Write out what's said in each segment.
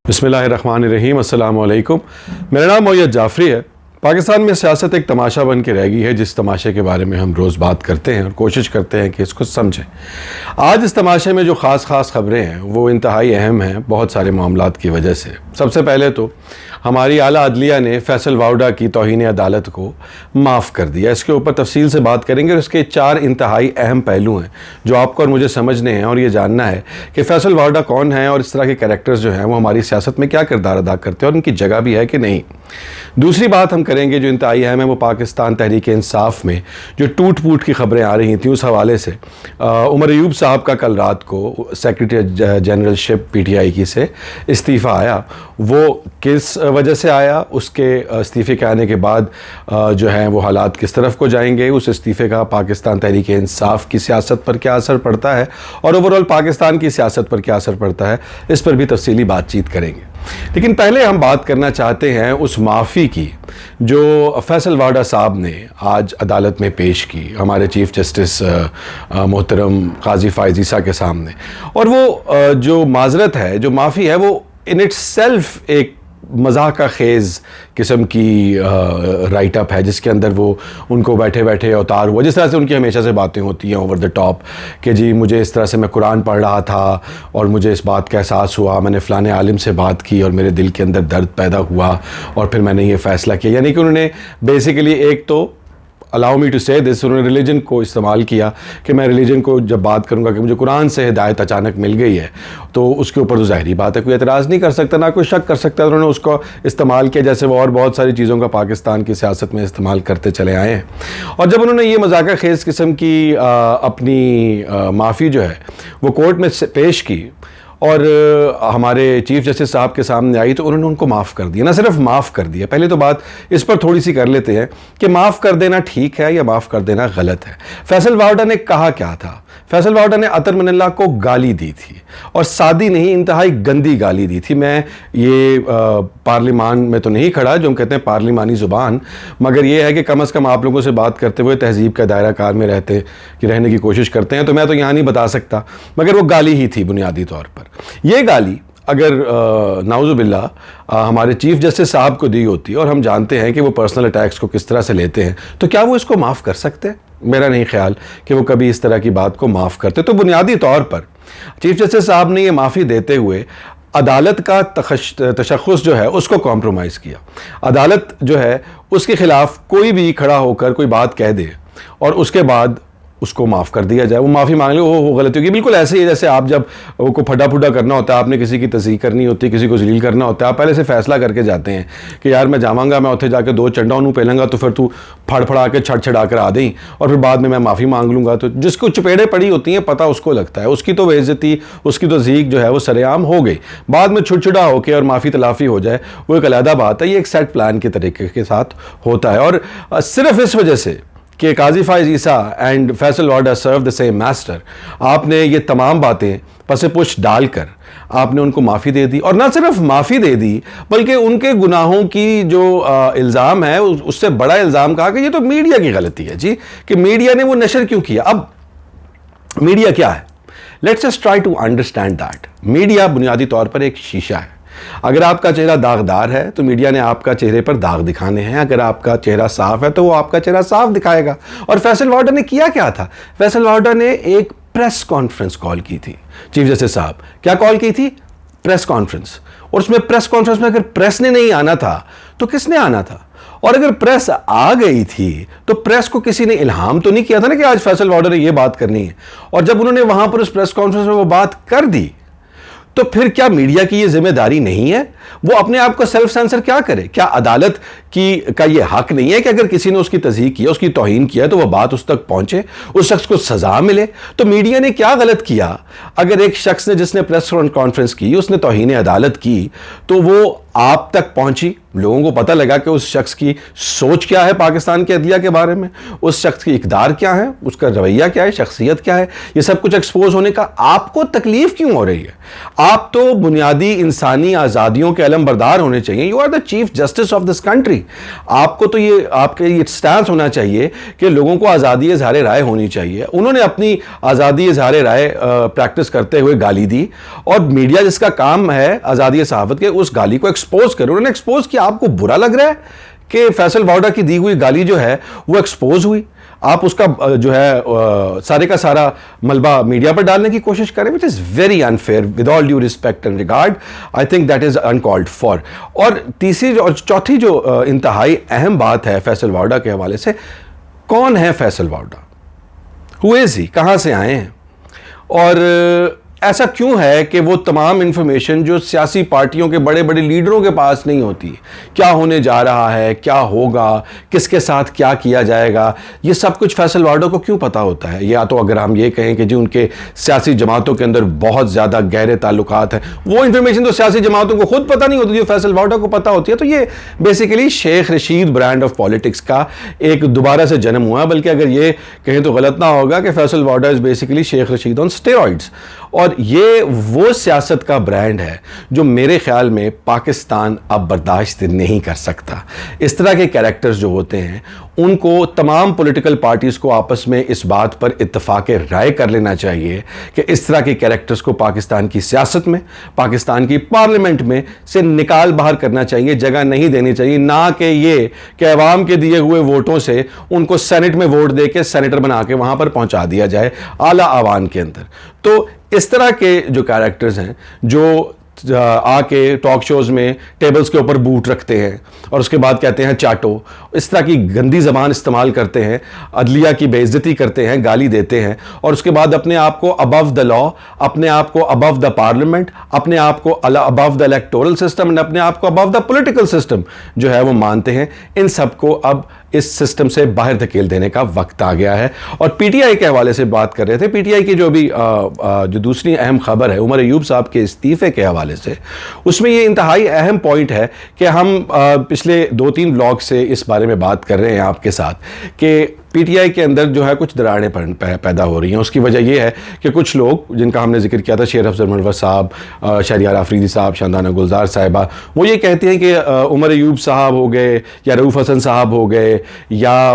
بسم اللہ الرحمن الرحیم۔ السلام علیکم۔ میرا نام معید جعفری ہے۔ پاکستان میں سیاست ایک تماشا بن کے رہ گئی ہے، جس تماشے کے بارے میں ہم روز بات کرتے ہیں اور کوشش کرتے ہیں کہ اس کو سمجھیں۔ آج اس تماشے میں جو خاص خبریں ہیں وہ انتہائی اہم ہیں بہت سارے معاملات کی وجہ سے۔ سب سے پہلے تو ہماری اعلیٰ عدلیہ نے فیصل واؤڈا کی توہین عدالت کو معاف کر دیا۔ اس کے اوپر تفصیل سے بات کریں گے اور اس کے 4 انتہائی اہم پہلو ہیں جو آپ کو اور مجھے سمجھنے ہیں، اور یہ جاننا ہے کہ فیصل واؤڈا کون ہیں اور اس طرح کے کریکٹرز جو ہیں وہ ہماری سیاست میں کیا کردار ادا کرتے ہیں اور ان کی جگہ بھی ہے کہ نہیں۔ دوسری بات ہم کریں گے جو انتہائی اہم ہے، وہ پاکستان تحریک انصاف میں جو ٹوٹ پوٹ کی خبریں آ رہی تھیں، اس حوالے سے عمر ایوب صاحب کا کل رات کو سیکریٹری جنرل شپ پی ٹی آئی کی سے استعفیٰ آیا۔ وہ کس وجہ سے آیا، اس کے استعفے کے آنے کے بعد جو ہیں وہ حالات کس طرف کو جائیں گے، اس استعفے کا پاکستان تحریک انصاف کی سیاست پر کیا اثر پڑتا ہے اور اوورآل پاکستان کی سیاست پر کیا اثر پڑتا ہے، اس پر بھی تفصیلی بات چیت کریں گے۔ لیکن پہلے ہم بات کرنا چاہتے ہیں اس معافی کی جو فیصل واؤڈا صاحب نے آج عدالت میں پیش کی ہمارے چیف جسٹس محترم قاضی فائز عیسیٰ کے سامنے۔ اور وہ جو معذرت ہے، جو معافی ہے، وہ ان اٹ سیلف ایک مذاق خیز قسم کی رائٹ اپ ہے، جس کے اندر وہ ان کو بیٹھے بیٹھے اتار ہوا، جس طرح سے ان کی ہمیشہ سے باتیں ہوتی ہیں اوور دا ٹاپ کہ جی مجھے اس طرح سے میں قرآن پڑھ رہا تھا اور مجھے اس بات کا احساس ہوا، میں نے فلاں عالم سے بات کی اور میرے دل کے اندر درد پیدا ہوا اور پھر میں نے یہ فیصلہ کیا۔ یعنی کہ انہوں نے بیسیکلی ایک تو allow me to say this، انہوں نے ریلیجن کو استعمال کیا کہ میں ریلیجن کو جب بات کروں گا کہ مجھے قرآن سے ہدایت اچانک مل گئی ہے تو اس کے اوپر تو ظاہری بات ہے کوئی اعتراض نہیں کر سکتا، نہ کوئی شک کر سکتا۔ انہوں نے اس کو استعمال کیا جیسے وہ اور بہت ساری چیزوں کا پاکستان کی سیاست میں استعمال کرتے چلے آئے ہیں۔ اور جب انہوں نے یہ مذاق خیز قسم کی اپنی معافی جو ہے وہ کورٹ میں پیش کی اور ہمارے چیف جسٹس صاحب کے سامنے آئی تو انہوں نے ان کو معاف کر دیا۔ نہ صرف معاف کر دیا، پہلے تو بات اس پر تھوڑی سی کر لیتے ہیں کہ معاف کر دینا ٹھیک ہے یا معاف کر دینا غلط ہے۔ فیصل واؤڈا نے کہا کیا تھا؟ فیصل واؤڈا نے عطر من اللہ کو گالی دی تھی، اور سادی نہیں، انتہائی گندی گالی دی تھی۔ میں یہ پارلیمان میں تو نہیں کھڑا جو ہم کہتے ہیں پارلیمانی زبان، مگر یہ ہے کہ کم از کم آپ لوگوں سے بات کرتے ہوئے تہذیب کا دائرہ کار میں رہنے کی کوشش کرتے ہیں، تو میں تو یہاں نہیں بتا سکتا، مگر وہ گالی ہی تھی بنیادی طور پر۔ یہ گالی اگر نعوذ باللہ ہمارے چیف جسٹس صاحب کو دی ہوتی اور ہم جانتے ہیں کہ وہ پرسنل اٹیکس کو کس طرح سے لیتے ہیں، تو کیا وہ اس کو معاف کر سکتے؟ میرا نہیں خیال کہ وہ کبھی اس طرح کی بات کو معاف کرتے۔ تو بنیادی طور پر چیف جسٹس صاحب نے یہ معافی دیتے ہوئے عدالت کا تشخص جو ہے اس کو کمپرومائز کیا۔ عدالت جو ہے اس کے خلاف کوئی بھی کھڑا ہو کر کوئی بات کہہ دے اور اس کے بعد اس کو معاف کر دیا جائے، وہ معافی مانگ لے، وہ غلطی ہوگی۔ بالکل ایسے ہی ہے جیسے آپ جب کو پھٹا پھٹا کرنا ہوتا ہے، آپ نے کسی کی تصحیح کرنی ہوتی ہے، کسی کو ذلیل کرنا ہوتا ہے، آپ پہلے سے فیصلہ کر کے جاتے ہیں کہ یار میں جاواں گا، میں اتنے جا کے 2 چنڈا انہوں پہلوں گا تو پھر تو پھڑ پھڑا کے چھڑا کر آ دیں اور پھر بعد میں معافی مانگ لوں گا۔ تو جس کو چپیڑے پڑی ہوتی ہیں پتہ اس کو لگتا ہے، اس کی تو بے عزتی، اس کی تو ذیق جو ہے وہ سر عام ہو گئی۔ بعد میں چھڑا ہو کے اور معافی تلافی ہو جائے وہ ایک علیحدہ بات ہے، یہ ایک سیٹ پلان کے طریقے کے ساتھ ہوتا ہے۔ اور صرف اس وجہ سے کہ Qazi Faez Isa and Faisal Vawda serve the same master, آپ نے یہ تمام باتیں پس پش ڈال کر آپ نے ان کو معافی دے دی، اور نہ صرف معافی دے دی بلکہ ان کے گناہوں کی جو الزام ہے اس سے بڑا الزام کہا کہ یہ تو میڈیا کی غلطی ہے جی، کہ میڈیا نے وہ نشر کیوں کیا۔ اب میڈیا کیا ہے؟ Let's just try to understand that. Media بنیادی طور پر ایک شیشہ ہے۔ اگر آپ کا چہرہ داغدار ہے تو میڈیا نے آپ کا چہرے پر داغ دکھانے ہیں، اگر آپ کا چہرہ صاف ہے تو وہ آپ کا چہرہ صاف دکھائے گا۔ اور فیصل واؤڈا نے کیا تھا؟ فیصل واؤڈا نے ایک پریس کانفرنس کال کی تھی۔ چیف جسٹس صاحب کیا کال کی تھی؟ Press conference. اور اس میں پریس کانفرنس میں اگر پریس نے نہیں آنا تھا تو کس نے آنا تھا؟ اور اگر پریس آ گئی تھی تو پریس کو کسی نے الہام تو نہیں کیا تھا نا کہ آج فیصل واؤڈا نے یہ بات کرنی ہے؟ اور جب انہوں نے وہاں پر اس پریس کانفرنس میں وہ بات کر دی تو پھر کیا میڈیا کی یہ ذمہ داری نہیں ہے وہ اپنے آپ کو سیلف سینسر کیا کرے؟ کیا عدالت کا یہ حق نہیں ہے کہ اگر کسی نے اس کی تصحیح کیا، اس کی توہین کیا تو وہ بات اس تک پہنچے، اس شخص کو سزا ملے؟ تو میڈیا نے کیا غلط کیا؟ اگر ایک شخص نے جس نے پریس کانفرنس کی اس نے توہین عدالت کی تو وہ آپ تک پہنچی, لوگوں کو پتہ لگا کہ اس شخص کی سوچ کیا ہے پاکستان کے عدلیہ کے بارے میں, اس شخص کی اقدار کیا ہے, اس کا رویہ کیا ہے, شخصیت کیا ہے, یہ سب کچھ ایکسپوز ہونے کا آپ کو تکلیف کیوں ہو رہی ہے؟ آپ تو بنیادی انسانی آزادیوں کے علم بردار ہونے چاہیے. You are the chief justice of this country. آپ کو تو یہ آپ کا یہ اسٹانس ہونا چاہیے کہ لوگوں کو آزادی اظہار رائے ہونی چاہیے. انہوں نے اپنی آزادی اظہار رائے پریکٹس کرتے ہوئے گالی دی, اور میڈیا جس کا کام ہے آزادی صحافت کے, اس گالی کو ایکسپوز کرے. انہوں نے ایکسپوز کیا. آپ کو برا لگ رہا ہے کہ فیصل واؤڈا کی دی ہوئی گالی جو ہے وہ ایکسپوز ہوئی؟ آپ اس کا جو ہے سارے کا سارا ملبہ میڈیا پر ڈالنے کی کوشش کریں, which is very unfair with all due respect and regard. I think that is uncalled for. اور تیسری اور چوتھی جو انتہائی اہم بات ہے فیصل واؤڈا کے حوالے سے, کون ہے فیصل واؤڈا؟ Who is he؟ کہاں سے آئے ہیں؟ اور ایسا کیوں ہے کہ وہ تمام انفارمیشن جو سیاسی پارٹیوں کے بڑے بڑے لیڈروں کے پاس نہیں ہوتی, کیا ہونے جا رہا ہے, کیا ہوگا, کس کے ساتھ کیا کیا جائے گا, یہ سب کچھ فیصل واؤڈا کو کیوں پتا ہوتا ہے؟ یا تو اگر ہم یہ کہیں کہ جی ان کے سیاسی جماعتوں کے اندر بہت زیادہ گہرے تعلقات ہیں, وہ انفارمیشن تو سیاسی جماعتوں کو خود پتہ نہیں ہوتی, جو فیصل واؤڈا کو پتہ ہوتی ہے. تو یہ basically Sheikh Rashid brand of politics کا ایک دوبارہ سے جنم ہوا. بلکہ اگر یہ کہیں تو غلط نہ ہوگا کہ Faisal واؤڈا is basically Sheikh Rashid on steroids. اور یہ وہ سیاست کا برانڈ ہے جو میرے خیال میں پاکستان اب برداشت نہیں کر سکتا. اس طرح کے کریکٹرز جو ہوتے ہیں ان کو تمام پولیٹیکل پارٹیز کو آپس میں اس بات پر اتفاق رائے کر لینا چاہیے کہ اس طرح کے کریکٹرز کو پاکستان کی سیاست میں, پاکستان کی پارلیمنٹ میں سے نکال باہر کرنا چاہیے, جگہ نہیں دینی چاہیے. نہ کہ یہ کہ عوام کے دیے ہوئے ووٹوں سے ان کو سینٹ میں ووٹ دے کے سینیٹر بنا کے وہاں پر پہنچا دیا جائے اعلیٰ ایوان کے اندر. تو اس طرح کے جو کریکٹرز ہیں جو آ کے ٹاک شوز میں ٹیبلز کے اوپر بوٹ رکھتے ہیں اور اس کے بعد کہتے ہیں چاٹو, اس طرح کی گندی زبان استعمال کرتے ہیں, عدلیہ کی بے عزتی کرتے ہیں, گالی دیتے ہیں, اور اس کے بعد اپنے آپ کو ابو دا لا, اپنے آپ کو ابو دا پارلیمنٹ, اپنے آپ کو ابو دا الیکٹورل سسٹم, اور اپنے آپ کو ابو دا پولیٹیکل سسٹم جو ہے وہ مانتے ہیں. ان سب کو اب اس سسٹم سے باہر دھکیل دینے کا وقت آ گیا ہے. اور پی ٹی آئی کے حوالے سے بات کر رہے تھے. پی ٹی آئی کی جو بھی جو دوسری اہم خبر ہے عمر ایوب صاحب کے استعفے کے حوالے سے, اس میں یہ انتہائی اہم پوائنٹ ہے کہ ہم پچھلے 2-3 بلاگ سے اس بارے میں بات کر رہے ہیں آپ کے ساتھ کہ پی ٹی آئی کے اندر جو ہے کچھ دراڑیں پیدا ہو رہی ہیں. اس کی وجہ یہ ہے کہ کچھ لوگ جن کا ہم نے ذکر کیا تھا, شیر افضل منور صاحب, شہریار آفریدی صاحب, شاندانہ گلزار صاحبہ, وہ یہ کہتے ہیں کہ عمر ایوب صاحب ہو گئے یا رؤوف حسن صاحب ہو گئے یا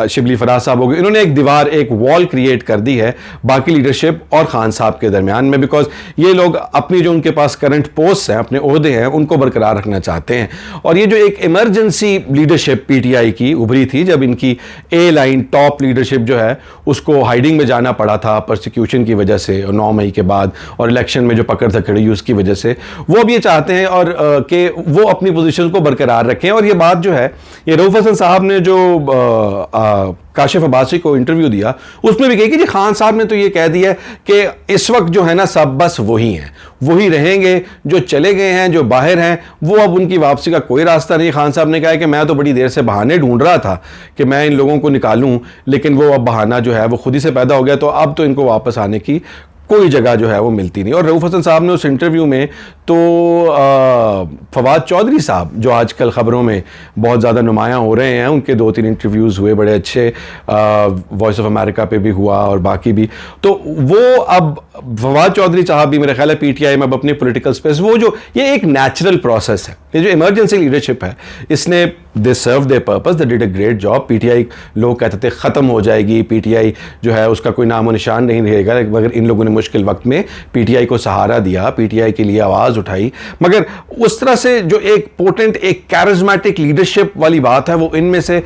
شبلی فراز صاحب ہو گئے, انہوں نے ایک دیوار, ایک وال کریٹ کر دی ہے باقی لیڈرشپ اور خان صاحب کے درمیان میں, بیکاز یہ لوگ اپنی جو ان کے پاس کرنٹ پوسٹ ہیں, اپنے عہدے ہیں, ان کو برقرار رکھنا چاہتے ہیں. اور یہ جو ایک ایمرجنسی لیڈرشپ پی ٹی آئی کی ابھری تھی جب ان کی اے لائن ٹاپ لیڈرشپ جو ہے اس کو ہائیڈنگ میں جانا پڑا تھا پرسیکیوشن کی وجہ سے 9 مئی کے بعد, اور الیکشن میں جو پکڑ دھکڑی اس کی وجہ سے, وہ اب یہ چاہتے ہیں اور کہ وہ اپنی پوزیشن کو برقرار رکھیں. اور یہ بات جو ہے, یہ رؤوف حسن صاحب نے جو کاشف عباسی کو انٹرویو دیا اس میں بھی کہی کہ جی خان صاحب نے تو یہ کہہ دیا کہ اس وقت جو ہے نا سب بس وہی ہیں, وہی رہیں گے, جو چلے گئے ہیں, جو باہر ہیں, وہ اب ان کی واپسی کا کوئی راستہ نہیں. خان صاحب نے کہا کہ میں تو بڑی دیر سے بہانے ڈھونڈ رہا تھا کہ میں ان لوگوں کو نکالوں, لیکن وہ اب بہانہ جو ہے وہ خود ہی سے پیدا ہو گیا, تو اب تو ان کو واپس آنے کی کوئی جگہ جو ہے وہ ملتی نہیں. اور رؤوف حسن صاحب نے اس انٹرویو میں تو فواد چودھری صاحب جو آج کل خبروں میں بہت زیادہ نمایاں ہو رہے ہیں, ان کے 2-3 انٹرویوز ہوئے بڑے اچھے, وائس آف امریکہ پہ بھی ہوا اور باقی بھی, تو وہ اب فواد چودھری صاحب بھی میرے خیال ہے پی ٹی آئی میں اب اپنی پولیٹیکل سپیس, وہ جو یہ ایک نیچرل پروسیس ہے, یہ جو ایمرجنسی لیڈرشپ ہے اس نے they serve the purpose, they did a great job. P T I لوگ کہتے تھے ختم ہو جائے گی, پی ٹی آئی جو ہے اس کا کوئی نام و نشان نہیں رہے گا, مگر ان لوگوں نے مشکل وقت میں پی ٹی آئی کو سہارا دیا, پی ٹی آئی کے لیے آواز اٹھائی. مگر اس طرح سے جو ایک پوٹنٹ, ایک کیرزمیٹک لیڈرشپ والی بات ہے وہ ان میں سے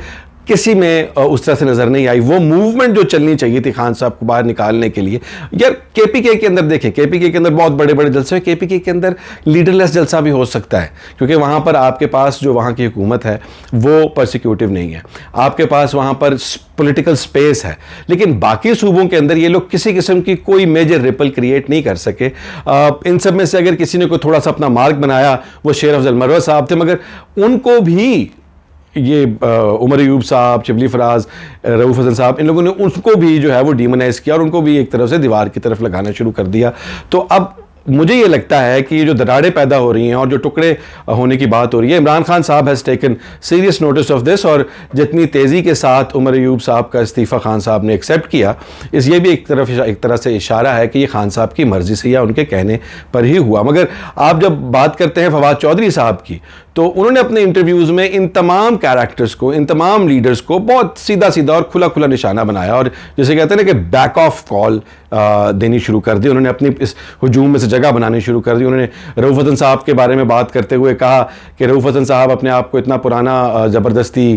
کسی میں اس طرح سے نظر نہیں آئی. وہ موومنٹ جو چلنی چاہیے تھی خان صاحب کو باہر نکالنے کے لیے. یار کے پی کے اندر دیکھیں, کے پی کے اندر بہت بڑے بڑے جلسے ہیں, کے پی کے اندر لیڈر لیس جلسہ بھی ہو سکتا ہے, کیونکہ وہاں پر آپ کے پاس جو وہاں کی حکومت ہے وہ پرسیکیوٹیو نہیں ہے, آپ کے پاس وہاں پر پولیٹیکل سپیس ہے. لیکن باقی صوبوں کے اندر یہ لوگ کسی قسم کی کوئی میجر ریپل کریٹ نہیں کر سکے. ان سب میں سے اگر کسی نے کوئی تھوڑا سا اپنا مارک بنایا وہ شیر افضل منور صاحب تھے, مگر ان کو بھی یہ عمر ایوب صاحب, شبلی فراز, رؤوف حسن صاحب, ان لوگوں نے ان کو بھی جو ہے وہ ڈیمونائز کیا اور ان کو بھی ایک طرف سے دیوار کی طرف لگانا شروع کر دیا. تو اب مجھے یہ لگتا ہے کہ یہ جو دراڑیں پیدا ہو رہی ہیں اور جو ٹکڑے ہونے کی بات ہو رہی ہے، عمران خان صاحب has taken serious notice of this, اور جتنی تیزی کے ساتھ عمر ایوب صاحب کا استعفیٰ خان صاحب نے ایکسیپٹ کیا، یہ بھی ایک طرح سے اشارہ ہے کہ یہ خان صاحب کی مرضی سے یا ان کے کہنے پر ہی ہوا۔ مگر آپ جب بات کرتے ہیں فواد چودھری صاحب کی، تو انہوں نے اپنے انٹرویوز میں ان تمام کیریکٹرز کو، ان تمام لیڈرز کو بہت سیدھا سیدھا اور کھلا کھلا نشانہ بنایا، اور جسے کہتے ہیں نا کہ بیک آف کال دینی شروع کر دی۔ انہوں نے اپنی اس ہجوم میں سے جگہ بنانی شروع کر دی۔ انہوں نے رؤف حسن صاحب کے بارے میں بات کرتے ہوئے کہا کہ رؤف حسن صاحب اپنے آپ کو اتنا پرانا زبردستی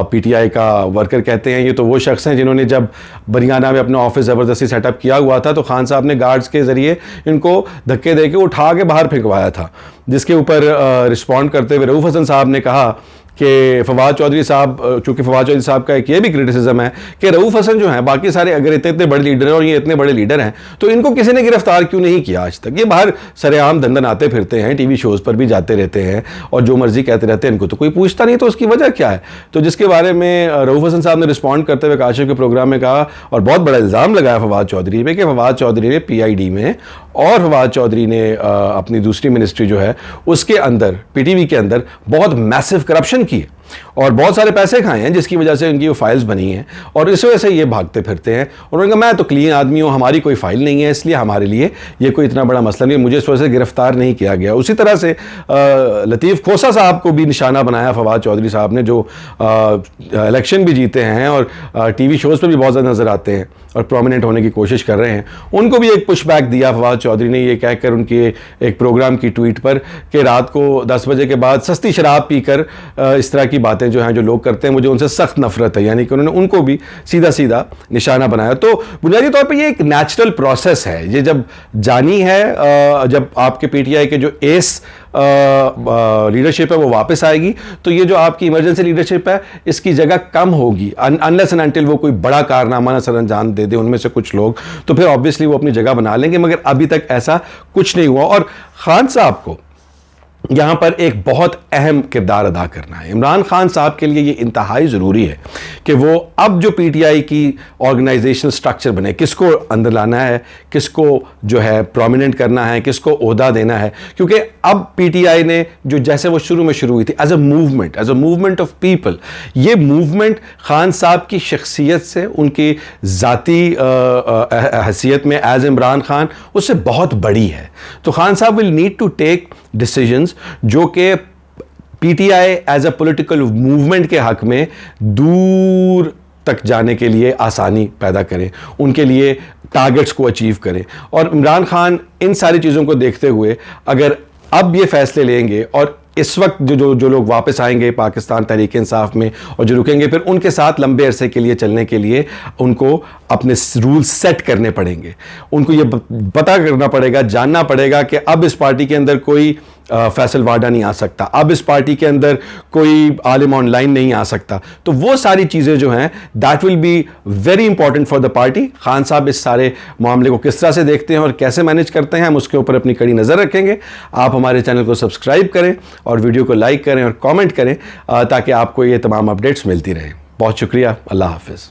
پی ٹی آئی کا ورکر کہتے ہیں، یہ تو وہ شخص ہیں جنہوں نے جب بریانہ میں اپنا آفس زبردستی سیٹ اپ کیا ہوا تھا تو خان صاحب نے گارڈز کے ذریعے ان کو دھکے دے کے اٹھا کے باہر پھینکوایا تھا، جس کے اوپر رسپونڈ کرتے ہوئے رؤف حسن صاحب نے کہا کہ فواد چودھری صاحب، چونکہ فواد چودھری صاحب کا ایک یہ بھی کرٹیسزم ہے کہ رؤف حسن جو ہیں، باقی سارے اگر اتنے بڑے لیڈر ہیں اور یہ اتنے بڑے لیڈر ہیں تو ان کو کسی نے گرفتار کیوں نہیں کیا آج تک؟ یہ باہر سر عام دندن آتے پھرتے ہیں، ٹی وی شوز پر بھی جاتے رہتے ہیں اور جو مرضی کہتے رہتے ہیں، ان کو تو کوئی پوچھتا نہیں، تو اس کی وجہ کیا ہے؟ تو جس کے بارے میں رؤف حسن صاحب نے رسپونڈ کرتے ہوئے کاشف کے پروگرام میں کہا اور بہت بڑا الزام لگایا فواد چودھری پہ کہ فواد چودھری نے پی آئی ڈی میں اور فواد چودھری نے اپنی دوسری منسٹری جو ہے اس کے اندر، پی ٹی وی کے اندر بہت میسو کرپشن کی اور بہت سارے پیسے کھائے ہیں، جس کی وجہ سے ان کی وہ فائلز بنی ہیں اور اس وجہ سے یہ بھاگتے پھرتے ہیں۔ انہوں نے کہا میں تو کلین آدمی ہوں، ہماری کوئی فائل نہیں ہے، اس لیے ہمارے لیے یہ کوئی اتنا بڑا مسئلہ نہیں ہے، مجھے اس وجہ سے گرفتار نہیں کیا گیا۔ اسی طرح سے لطیف کھوسہ صاحب کو بھی نشانہ بنایا فواد چودھری صاحب نے، جو الیکشن بھی جیتے ہیں اور ٹی وی شوز پہ بھی بہت زیادہ نظر آتے ہیں اور پرومیننٹ ہونے کی کوشش کر رہے ہیں۔ ان کو بھی ایک پش بیک دیا فواد چودھری نے، یہ کہہ کر ان کے ایک پروگرام کی ٹویٹ پر کہ رات کو 10 بجے کے بعد سستی شراب پی کر اس طرح کی باتیں جو ہیں جو لوگ کرتے ہیں، مجھے ان سے سخت نفرت ہے، یعنی کہ انہوں نے ان کو بھی سیدھا سیدھا نشانہ بنایا۔ تو بنیادی طور پہ یہ ایک نیچرل پروسیس ہے، یہ جب جانی ہے، جب آپ کے پی ٹی آئی کے جو ایس لیڈرشپ ہے وہ واپس آئے گی تو یہ جو آپ کی ایمرجنسی لیڈرشپ ہے اس کی جگہ کم ہوگی، انلیس اینڈ انٹل وہ کوئی بڑا کارنامہ نہ سر انجام دے دے ان میں سے کچھ لوگ، تو پھر آبویسلی وہ اپنی جگہ بنا لیں گے، مگر ابھی تک ایسا کچھ نہیں ہوا۔ اور خان صاحب کو یہاں پر ایک بہت اہم کردار ادا کرنا ہے۔ عمران خان صاحب کے لیے یہ انتہائی ضروری ہے کہ وہ اب جو پی ٹی آئی کی آرگنائزیشنل سٹرکچر بنے، کس کو اندر لانا ہے، کس کو جو ہے پرومیننٹ کرنا ہے، کس کو عہدہ دینا ہے، کیونکہ اب پی ٹی آئی نے جو جیسے وہ شروع میں شروع ہوئی تھی as a movement of people, یہ موومنٹ خان صاحب کی شخصیت سے، ان کی ذاتی حیثیت میں ایز عمران خان، اس سے بہت بڑی ہے۔ تو خان صاحب will need to take decisions جو کہ P T I as a political movement کے حق میں دور تک جانے کے لیے آسانی پیدا کریں، ان کے لیے ٹارگٹس کو اچیو کریں۔ اور عمران خان ان ساری چیزوں کو دیکھتے ہوئے اگر اب یہ فیصلے لیں گے اور اس وقت جو لوگ واپس آئیں گے پاکستان تحریک انصاف میں اور جو رکیں گے، پھر ان کے ساتھ لمبے عرصے کے لیے چلنے کے لیے ان کو اپنے رول سیٹ کرنے پڑیں گے، ان کو یہ پتہ کرنا پڑے گا، جاننا پڑے گا کہ اب اس پارٹی کے اندر کوئی فیصل واڈا نہیں آ سکتا، اب اس پارٹی کے اندر کوئی عالم آن لائن نہیں آ سکتا۔ تو وہ ساری چیزیں جو ہیں that will be very important for the party. Khan صاحب اس سارے معاملے کو کس طرح سے دیکھتے ہیں اور کیسے مینیج کرتے ہیں، ہم اس کے اوپر اپنی کڑی نظر رکھیں گے۔ آپ ہمارے چینل کو سبسکرائب کریں اور ویڈیو کو لائک کریں اور کامنٹ کریں تاکہ آپ کو یہ تمام اپڈیٹس ملتی رہیں۔ بہت شکریہ، اللہ حافظ۔